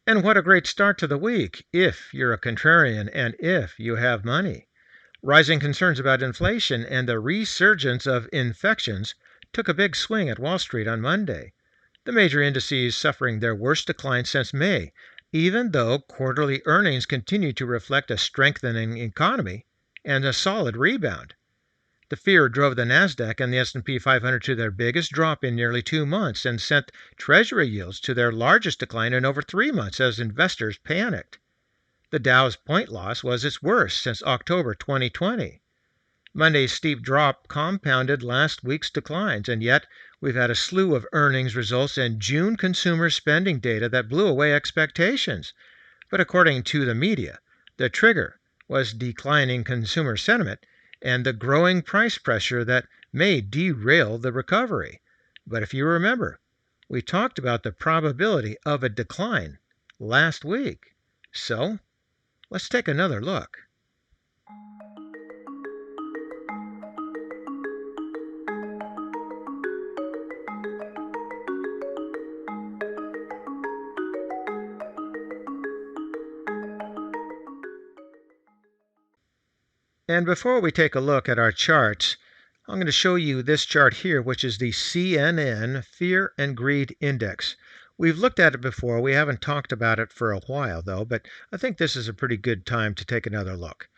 And what a great start to the week if you're a contrarian and if you have money. Rising concerns about inflation and the resurgence of infections took a big swing at Wall Street on Monday. The major indices suffering their worst decline since May, even though quarterly earnings continue to reflect a strengthening economy and a solid rebound. The fear drove the Nasdaq and the S&P 500 to their biggest drop in nearly 2 months and sent treasury yields to their largest decline in over 3 months as investors panicked. The Dow's point loss was its worst since October 2020. Monday's steep drop compounded last week's declines, and yet we've had a slew of earnings results and June consumer spending data that blew away expectations. But according to the media, the trigger was declining consumer sentiment and the growing price pressure that may derail the recovery. But if you remember, we talked about the probability of a decline last week. So, let's take another look. And before we take a look at our charts, I'm going to show you this chart here, which is the CNN Fear and Greed Index. We've looked at it before. We haven't talked about it for a while, though, but I think this is a pretty good time to take another look.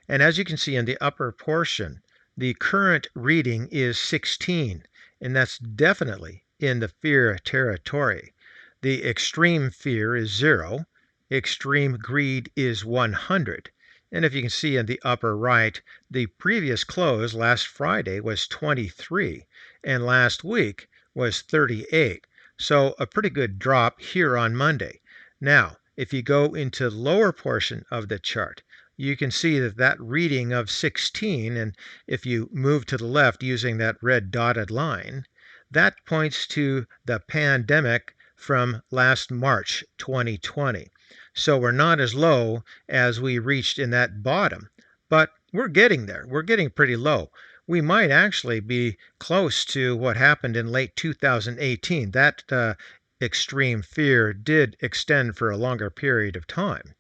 And as you can see in the upper portion, the current reading is 16, and that's definitely in the fear territory. The extreme fear is 0. Extreme greed is 100. And if you can see in the upper right, the previous close last Friday was 23, and last week was 38. So a pretty good drop here on Monday. Now, if you go into the lower portion of the chart, you can see that reading of 16, and if you move to the left using that red dotted line, that points to the pandemic from last March 2020. So we're not as low as we reached in that bottom, but we're getting there. We're getting pretty low. We might actually be close to what happened in late 2018. That extreme fear did extend for a longer period of time.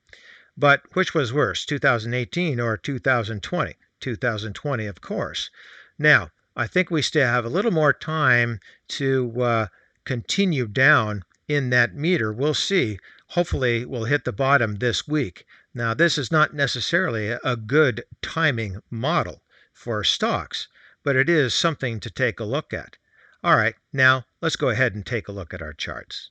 But which was worse, 2018 or 2020? 2020, of course. Now, I think we still have a little more time to continue down in that meter. We'll see. Hopefully, we'll hit the bottom this week. Now, this is not necessarily a good timing model for stocks, but it is something to take a look at. All right, now let's go ahead and take a look at our charts.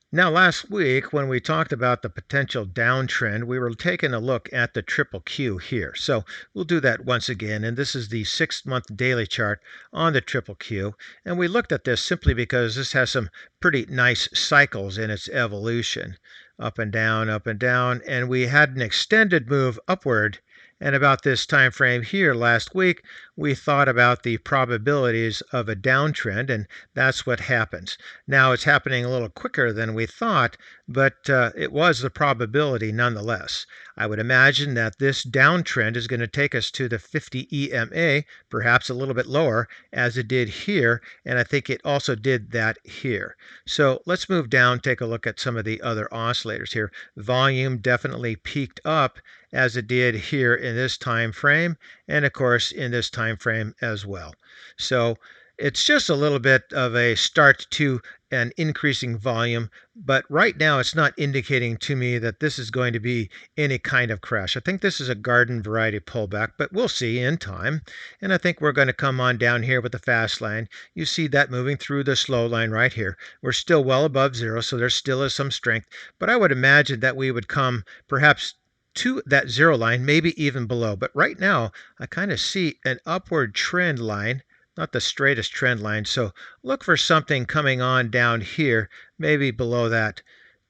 Now, last week, when we talked about the potential downtrend, we were taking a look at the triple Q here. So we'll do that once again, and this is the 6-month daily chart on the triple Q. And we looked at this simply because this has some pretty nice cycles in its evolution, up and down, and we had an extended move upward. And about this time frame here last week, we thought about the probabilities of a downtrend, and that's what happens. Now, it's happening a little quicker than we thought, but it was the probability nonetheless. I would imagine that this downtrend is going to take us to the 50 EMA, perhaps a little bit lower, as it did here, and I think it also did that here. So let's move down, take a look at some of the other oscillators here. Volume definitely peaked up as it did here in this time frame, and of course in this time frame as well. So it's just a little bit of a start to an increasing volume, but right now it's not indicating to me that this is going to be any kind of crash. I think this is a garden variety pullback, but we'll see in time. And I think we're going to come on down here with the fast line. You see that moving through the slow line right here. We're still well above 0, so there still is some strength, but I would imagine that we would come perhaps to that 0 line, maybe even below. But right now, I kind of see an upward trend line, not the straightest trend line. So look for something coming on down here, maybe below that,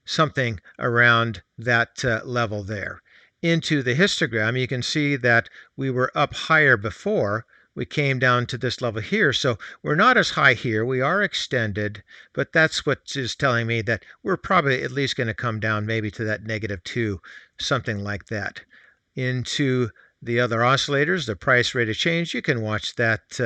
something around that level there. Into the histogram, you can see that we were up higher before. We came down to this level here, so we're not as high here. We are extended, but that's what is telling me that we're probably at least going to come down maybe to that -2, something like that. Into the other oscillators, the price rate of change, you can watch that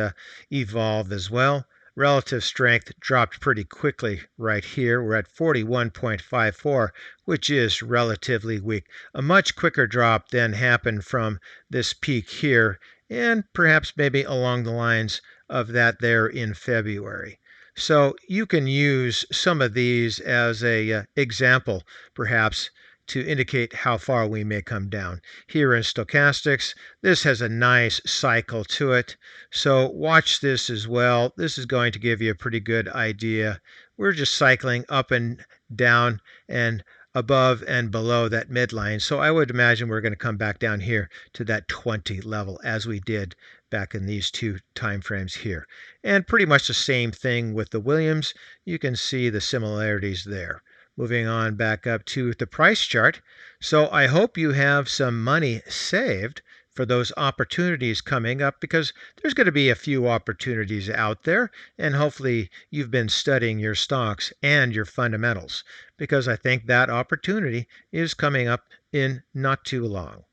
evolve as well. relative strength dropped pretty quickly right here. We're at 41.54, which is relatively weak. A much quicker drop than happened from this peak here, and perhaps maybe along the lines of that there in February. So you can use some of these as a example, perhaps, to indicate how far we may come down. Here in stochastics, this has a nice cycle to it. So watch this as well. This is going to give you a pretty good idea. We're just cycling up and down and above and below that midline. So I would imagine we're going to come back down here to that 20 level as we did back in these two time frames here. And pretty much the same thing with the Williams. You can see the similarities there. Moving on back up to the price chart. So I hope you have some money saved for those opportunities coming up, because there's going to be a few opportunities out there, and hopefully you've been studying your stocks and your fundamentals, because I think that opportunity is coming up in not too long.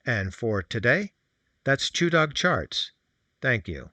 And for today, that's ChewDog Charts. Thank you.